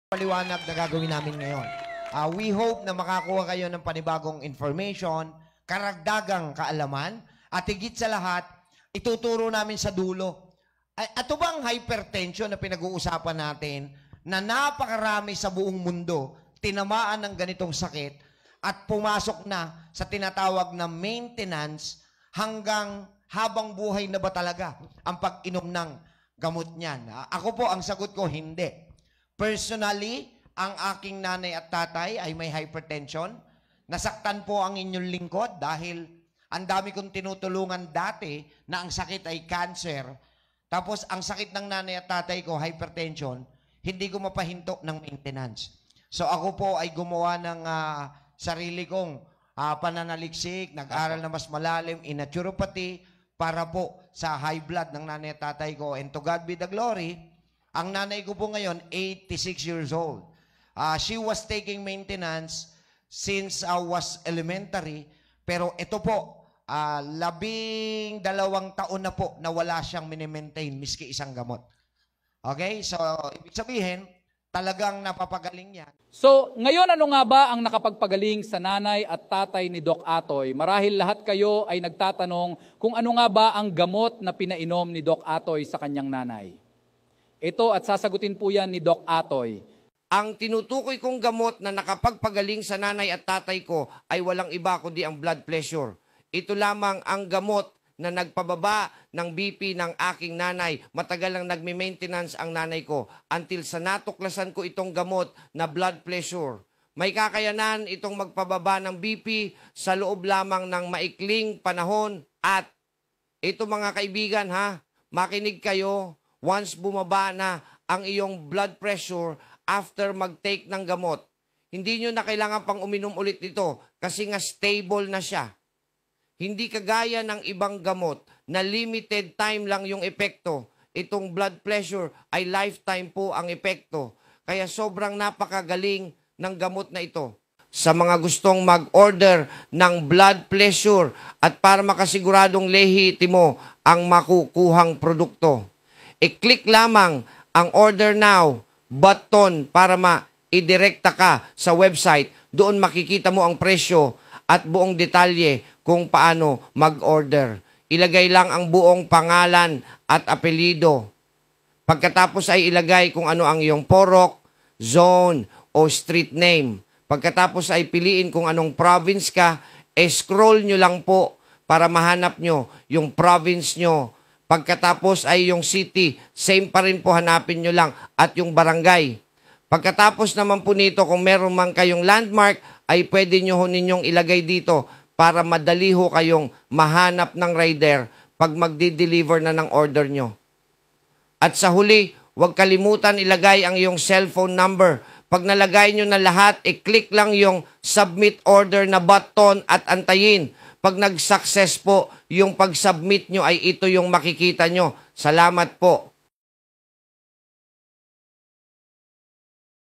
Paliwanag na gagawin namin ngayon. We hope na makakuha kayo ng panibagong information, karagdagang kaalaman, at higit sa lahat, ituturo namin sa dulo. Ato bang hypertension na pinag-uusapan natin na napakarami sa buong mundo, tinamaan ng ganitong sakit at pumasok na sa tinatawag na maintenance hanggang habang buhay na ba talaga ang pag-inom ng gamot niyan? Ako po, ang sagot ko, hindi. Personally, ang aking nanay at tatay ay may hypertension. Nasaktan po ang inyong lingkod dahil ang dami kong tinutulungan dati na ang sakit ay cancer. Tapos ang sakit ng nanay at tatay ko, hypertension, hindi ko mapahinto ng maintenance. So ako po ay gumawa ng sarili kong pananaliksik, nag-aral na mas malalim in naturopathy para po sa high blood ng nanay at tatay ko. And to God be the glory. Ang nanay ko po ngayon, 86 years old. She was taking maintenance since I was elementary. Pero ito po, 12 taon na po na wala siyang minimaintain miski isang gamot. Okay? So, ibig sabihin, talagang napapagaling yan. So, ngayon ano nga ba ang nakapagpagaling sa nanay at tatay ni Doc Atoy? Marahil lahat kayo ay nagtatanong kung ano nga ba ang gamot na pinainom ni Doc Atoy sa kanyang nanay. Ito at sasagutin po yan ni Doc Atoy. Ang tinutukoy kong gamot na nakapagpagaling sa nanay at tatay ko ay walang iba kundi ang blood pressure. Ito lamang ang gamot na nagpababa ng BP ng aking nanay. Matagal lang nagme-maintenance ang nanay ko until sa natuklasan ko itong gamot na blood pressure. May kakayanan itong magpababa ng BP sa loob lamang ng maikling panahon. At ito mga kaibigan makinig kayo. Once bumaba na ang iyong blood pressure after mag-take ng gamot, hindi nyo na kailangan pang uminom ulit nito kasi nga stable na siya. Hindi kagaya ng ibang gamot na limited time lang yung epekto. Itong blood pressure ay lifetime po ang epekto. Kaya sobrang napakagaling ng gamot na ito. Sa mga gustong mag-order ng blood pressure at para makasiguradong lehitimo ang makukuhang produkto, i-click lamang ang order now button para ma-idirekta ka sa website. Doon makikita mo ang presyo at buong detalye kung paano mag-order. Ilagay lang ang buong pangalan at apelido. Pagkatapos ay ilagay kung ano ang iyong porok, zone o street name. Pagkatapos ay piliin kung anong province ka, scroll nyo lang po para mahanap nyo yung province nyo. Pagkatapos ay yung city, same pa rin po, hanapin nyo lang, at yung barangay. Pagkatapos naman po nito, kung meron man kayong landmark, ay pwede nyo ninyong ilagay dito para madali ho kayong mahanap ng rider pag magdi-deliver na ng order nyo. At sa huli, huwag kalimutan ilagay ang iyong cellphone number. Pag nalagay nyo na lahat, i-click lang yung submit order na button at antayin. Pag nag-success po yung pag-submit nyo ay ito yung makikita nyo. Salamat po.